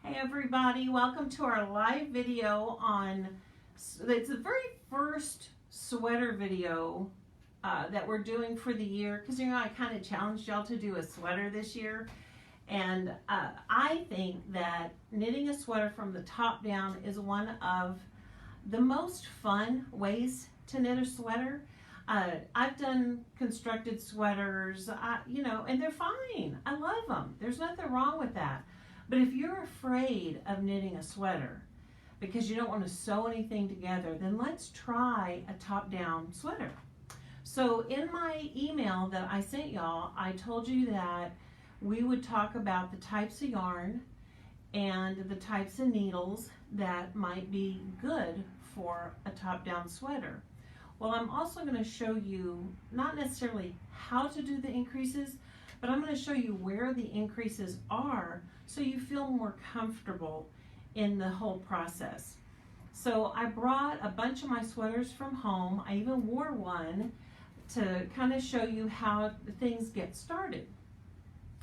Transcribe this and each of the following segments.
Hey everybody, welcome to our live video on, it's the very first sweater video that we're doing for the year, because I kind of challenged y'all to do a sweater this year, and I think that knitting a sweater from the top down is one of the most fun ways to knit a sweater. I've done constructed sweaters, and they're fine. I love them. There's nothing wrong with that. But if you're afraid of knitting a sweater because you don't want to sew anything together, then let's try a top-down sweater. So in my email that I sent y'all, I told you that we would talk about the types of yarn and the types of needles that might be good for a top-down sweater. Well, I'm also going to show you not necessarily how to do the increases, but I'm going to show you where the increases are so you feel more comfortable in the whole process. So I brought a bunch of my sweaters from home. I even wore one to kind of show you how things get started.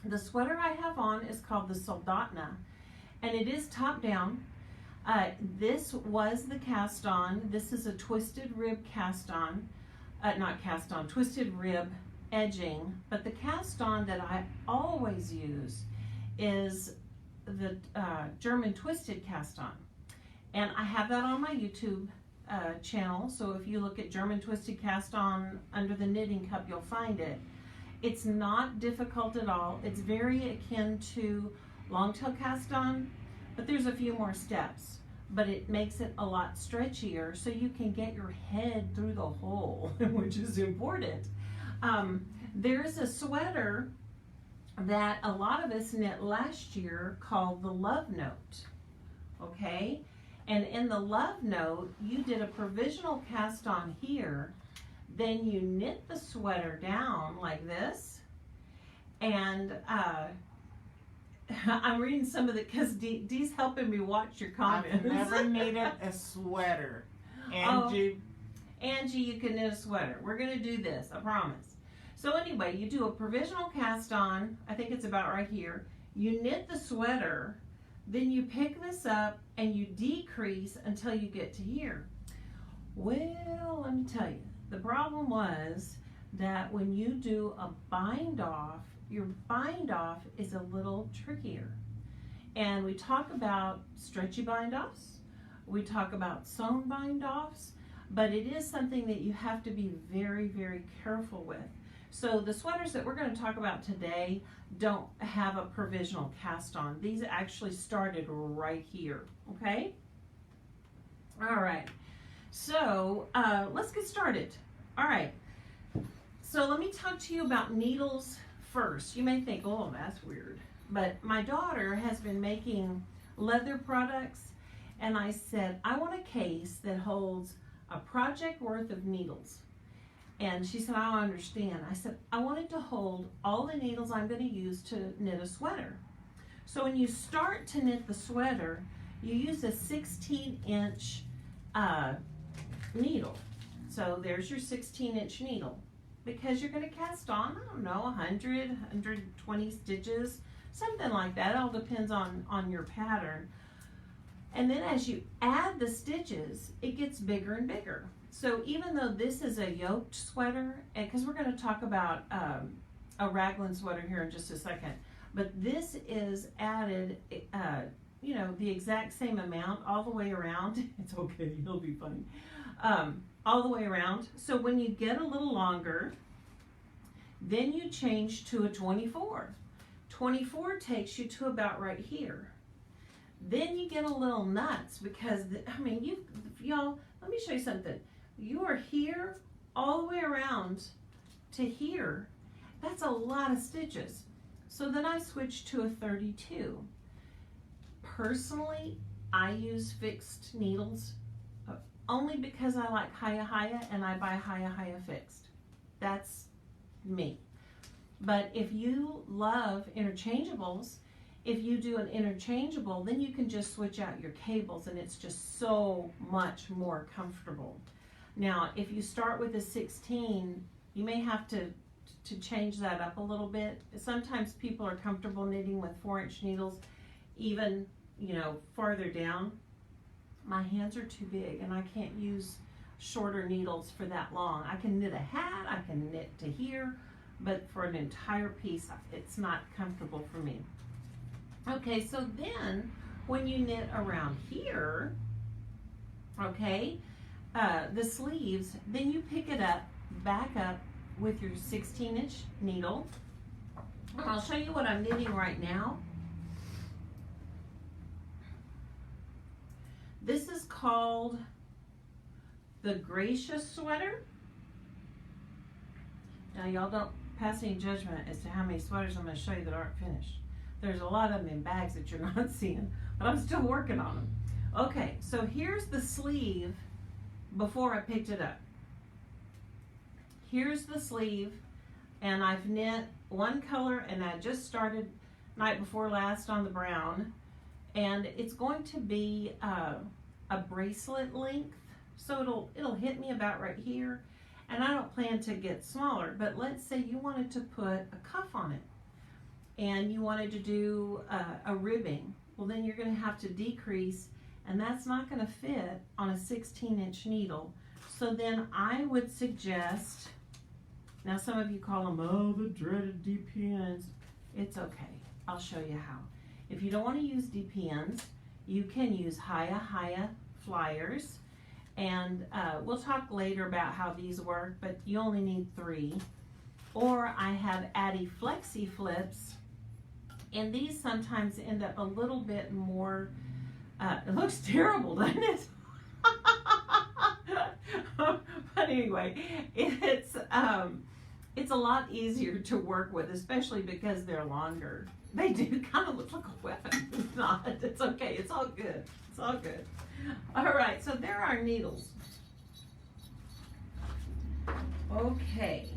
The sweater I have on is called the Soldatna, and it is top down. This was the cast on. This is a twisted rib cast on, twisted rib edging, but the cast on that I always use is the German twisted cast on, and I have that on my YouTube channel, so if you look at German twisted cast on under the knitting cup, you'll find it. It's not difficult at all. It's very akin to long tail cast on, but there's a few more steps, but it makes it a lot stretchier so you can get your head through the hole, which is important. There's a sweater that a lot of us knit last year called the Love Note, okay? And in the Love Note, you did a provisional cast on here, then you knit the sweater down like this, and I'm reading some of the, because Dee's helping me watch your comments. I've never knitted a sweater. Angie. Angie, you can knit a sweater. We're going to do this, I promise. So anyway, you do a provisional cast on, I think it's about right here. You knit the sweater, then you pick this up and you decrease until you get to here. Well, let me tell you, the problem was that when you do a bind off, your bind off is a little trickier. And we talk about stretchy bind offs, we talk about sewn bind offs, but it is something that you have to be very, very careful with. So the sweaters that we're going to talk about today don't have a provisional cast on. These actually started right here, okay? All right, so let's get started. All right, so let me talk to you about needles first. You may think, oh, that's weird. But my daughter has been making leather products, and I said, I want a case that holds a project worth of needles. And she said, I don't understand. I said, I want it to hold all the needles I'm going to use to knit a sweater. So when you start to knit the sweater, you use a 16-inch needle. So there's your 16-inch needle. Because you're going to cast on, I don't know, 100, 120 stitches, something like that. It all depends on your pattern. And then as you add the stitches, it gets bigger and bigger. So even though this is a yoked sweater, and because we're going to talk about a raglan sweater here in just a second, but this is added, the exact same amount all the way around. It's okay, it'll be funny. All the way around. So when you get a little longer, then you change to a 24. 24 takes you to about right here. Then you get a little nuts because, y'all, let me show you something. You are here all the way around to here. That's a lot of stitches. So then I switched to a 32. Personally, I use fixed needles only because I like Haya and I buy Haya fixed. That's me. But if you love interchangeables, if you do an interchangeable, then you can just switch out your cables and it's just so much more comfortable. Now, if you start with a 16, you may have to change that up a little bit. Sometimes people are comfortable knitting with 4-inch needles, even you know, farther down, my hands are too big and I can't use shorter needles for that long. I can knit a hat, I can knit to here, but for an entire piece, it's not comfortable for me. Okay, so then when you knit around here, okay, the sleeves, then you pick it up, back up with your 16-inch needle. And I'll show you what I'm knitting right now. This is called the Gracious Sweater. Now y'all don't pass any judgment as to how many sweaters I'm going to show you that aren't finished. There's a lot of them in bags that you're not seeing, but I'm still working on them. Okay, so here's the sleeve before I picked it up. Here's the sleeve, and I've knit one color, and I just started night before last on the brown, and it's going to be a bracelet length, so it'll hit me about right here, and I don't plan to get smaller, but let's say you wanted to put a cuff on it, and you wanted to do a ribbing. Well, then you're going to have to decrease, and that's not going to fit on a 16-inch needle. So then I would suggest, now some of you call them, oh, the dreaded DPNs. It's okay. I'll show you how. If you don't want to use DPNs, you can use Hiya flyers. And we'll talk later about how these work, but you only need 3. Or I have Addi Flexi Flips, and these sometimes end up a little bit more, it looks terrible, doesn't it? But anyway, it's a lot easier to work with, especially because they're longer. They do kind of look like a weapon. It's not. It's okay. It's all good. It's all good. All right, so there are needles. Okay,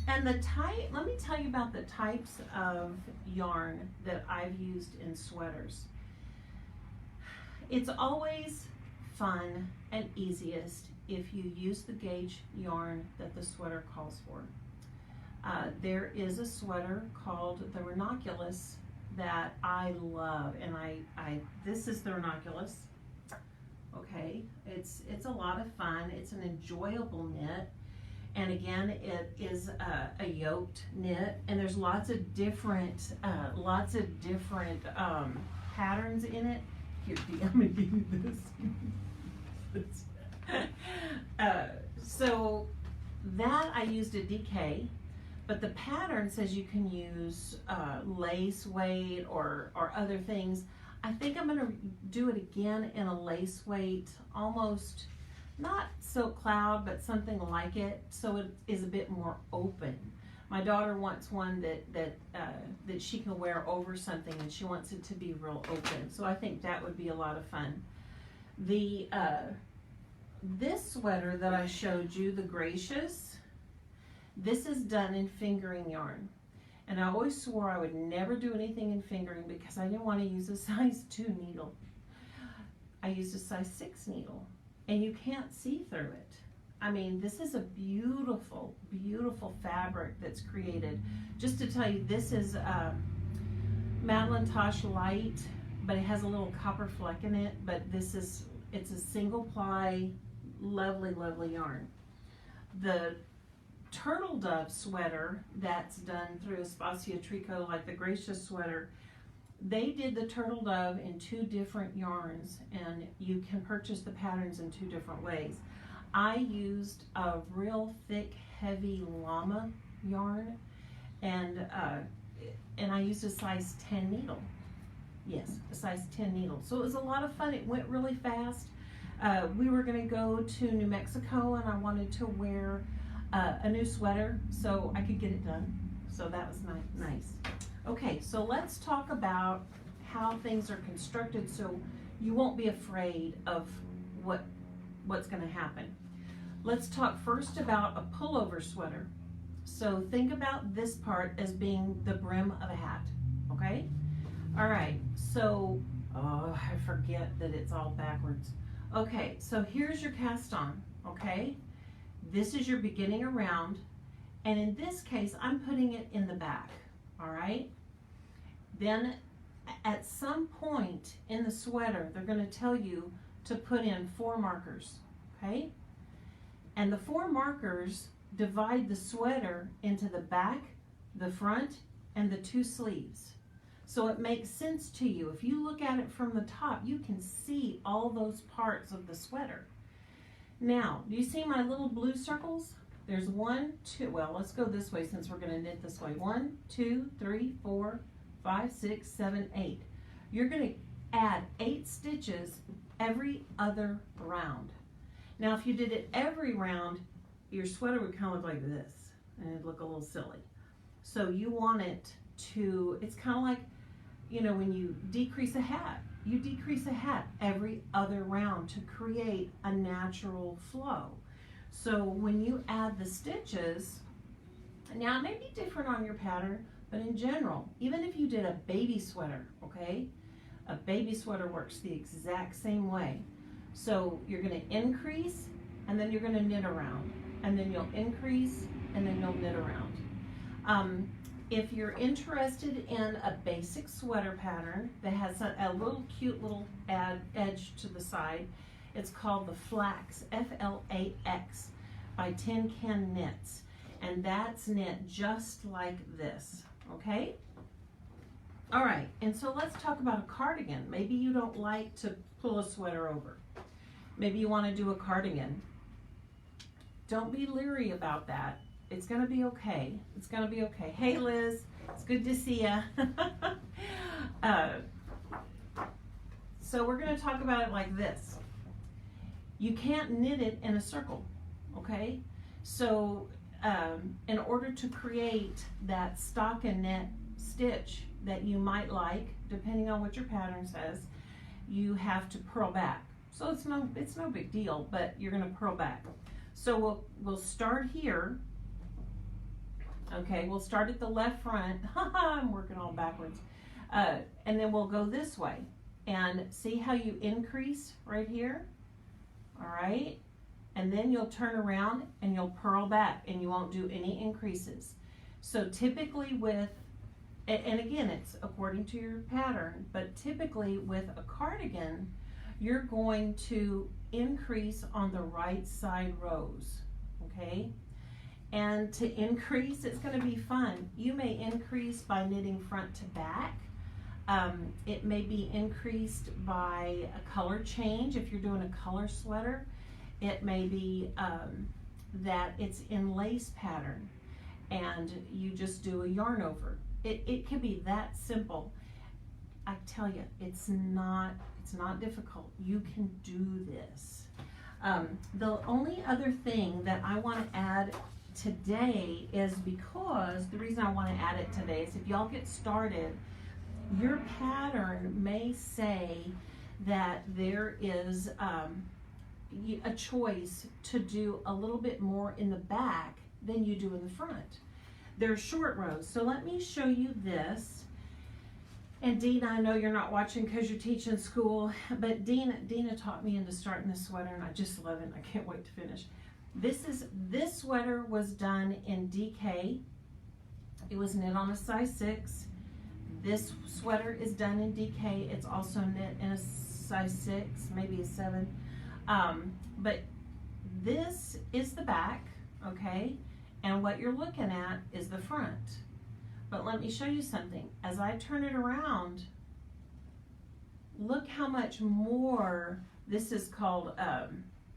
and the type, let me tell you about the types of yarn that I've used in sweaters. It's always fun and easiest if you use the gauge yarn that the sweater calls for. There is a sweater called the Ranoculus that I love, and this is the Ranoculus. Okay, it's a lot of fun. It's an enjoyable knit, and again, it is a yoked knit, and there's lots of different patterns in it. Here, I'm gonna give you this. So that I used a DK, but the pattern says you can use lace weight or other things. I think I'm gonna do it again in a lace weight, almost not silk cloud, but something like it, so it is a bit more open. My daughter wants one that she can wear over something, and she wants it to be real open. So I think that would be a lot of fun. The this sweater that I showed you, the Gracious, this is done in fingering yarn. And I always swore I would never do anything in fingering because I didn't want to use a size 2 needle. I used a size 6 needle, and you can't see through it. I mean, this is a beautiful, beautiful fabric that's created. Just to tell you, this is Madeline Tosh Light, but it has a little copper fleck in it, but it's a single ply, lovely, lovely yarn. The Turtle Dove sweater that's done through Espacio Tricot, like the Gracious sweater, they did the Turtle Dove in 2 different yarns, and you can purchase the patterns in 2 different ways. I used a real thick, heavy llama yarn, and I used a size 10 needle. Yes, a size 10 needle. So it was a lot of fun. It went really fast. We were going to go to New Mexico, and I wanted to wear a new sweater so I could get it done. So that was nice. Okay, so let's talk about how things are constructed so you won't be afraid of what's going to happen. Let's talk first about a pullover sweater. So think about this part as being the brim of a hat, okay? All right, so, oh, I forget that it's all backwards. Okay, so here's your cast on, okay? This is your beginning around, and in this case, I'm putting it in the back, all right? Then at some point, right in the sweater, they're going to tell you to put in 4 markers, okay? And the 4 markers divide the sweater into the back, the front, and the 2 sleeves. So it makes sense to you. If you look at it from the top, you can see all those parts of the sweater. Now, do you see my little blue circles? There's 1, 2, well, let's go this way since we're gonna knit this way. 1, 2, 3, 4, 5, 6, 7, 8. You're gonna add 8 stitches every other round. Now, if you did it every round, your sweater would kind of look like this, and it'd look a little silly. So you want it to, it's kind of like, you know, when you decrease a hat. You decrease a hat every other round to create a natural flow. So when you add the stitches, now it may be different on your pattern, but in general, even if you did a baby sweater, okay? A baby sweater works the exact same way. So you're gonna increase, and then you're gonna knit around, and then you'll increase, and then you'll knit around. If you're interested in a basic sweater pattern that has a little cute little edge to the side, it's called the Flax, F-L-A-X, by Tin Can Knits. And that's knit just like this, okay? All right, and so let's talk about a cardigan. Maybe you don't like to pull a sweater over. Maybe you want to do a cardigan. Don't be leery about that. It's gonna be okay. It's gonna be okay. Hey Liz, it's good to see ya. So we're gonna talk about it like this. You can't knit it in a circle, okay? So in order to create that stockinette stitch that you might like, depending on what your pattern says, you have to purl back. So it's no big deal, but you're gonna purl back. So we'll start here. Okay, we'll start at the left front. I'm working all backwards. And then we'll go this way. And see how you increase right here? All right. And then you'll turn around and you'll purl back and you won't do any increases. So typically with, and again, it's according to your pattern, but typically with a cardigan, you're going to increase on the right side rows, okay? And to increase, it's going to be fun. You may increase by knitting front to back. It may be increased by a color change if you're doing a color sweater. It may be that it's in lace pattern and you just do a yarn over. It can be that simple. I tell you, it's not difficult. You can do this. The only other thing that I want to add today is because the reason I want to add it today is if y'all get started, your pattern may say that there is a choice to do a little bit more in the back than you do in the front. They're short rows. So let me show you this. And Dina, I know you're not watching because you're teaching school, but Dina taught me into starting this sweater and I just love it. I can't wait to finish. This sweater was done in DK. It was knit on a size 6. This sweater is done in DK. It's also knit in a size 6, maybe a 7. But this is the back, okay? And what you're looking at is the front. But let me show you something. As I turn it around, look how much more, this is called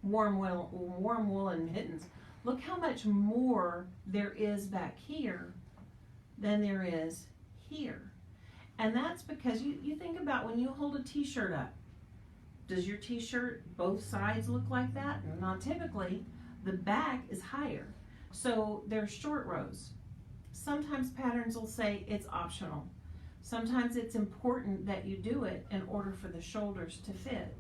warm woolen mittens. Look how much more there is back here than there is here. And that's because you think about when you hold a t-shirt up, does your t-shirt both sides look like that? Not typically. The back is higher. So they're short rows. Sometimes patterns will say it's optional. Sometimes it's important that you do it in order for the shoulders to fit.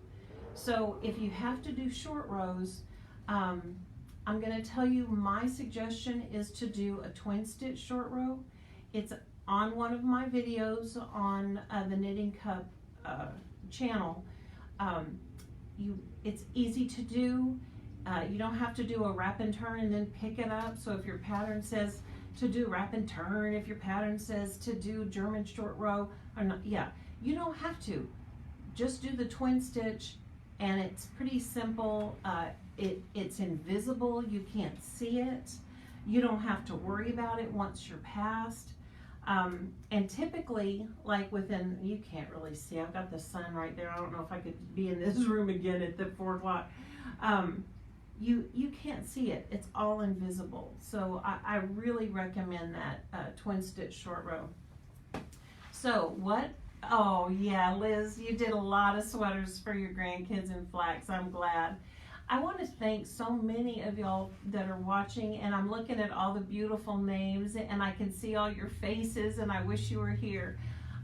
So if you have to do short rows, I'm going to tell you my suggestion is to do a twin stitch short row. It's on one of my videos on the Knitting Cup channel. It's easy to do. You don't have to do a wrap and turn and then pick it up. So if your pattern says to do wrap and turn, if your pattern says to do German short row, or not, yeah, you don't have to. just do the twin stitch, and it's pretty simple. It's invisible, you can't see it. You don't have to worry about it once you're past. And typically, like within, you can't really see, I've got the sun right there. I don't know if I could be in this room again at the 4 o'clock. You can't see it, it's all invisible. So I really recommend that twin stitch short row. So what, oh yeah, Liz, you did a lot of sweaters for your grandkids in flax, I'm glad. I want to thank so many of y'all that are watching, and I'm looking at all the beautiful names, and I can see all your faces, and I wish you were here.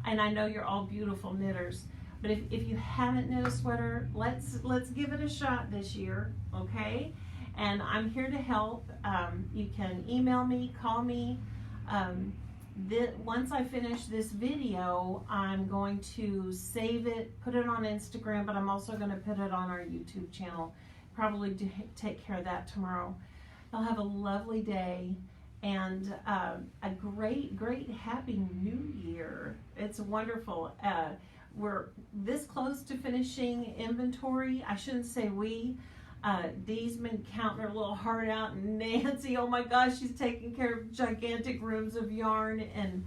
And I know you're all beautiful knitters. But if you haven't knit a sweater, let's give it a shot this year, okay? And I'm here to help. You can email me, call me. Once I finish this video, I'm going to save it, put it on Instagram, but I'm also going to put it on our YouTube channel. Probably take care of that tomorrow. Y'all have a lovely day and a great happy new year. It's wonderful. We're this close to finishing inventory. I shouldn't say we. Dee's been counting her little heart out, and Nancy, oh my gosh, she's taking care of gigantic rooms of yarn, and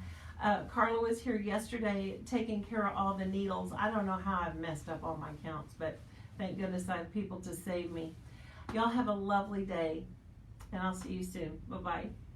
Carla was here yesterday taking care of all the needles. I don't know how I've messed up all my counts, but thank goodness I have people to save me. Y'all have a lovely day, and I'll see you soon. Bye-bye.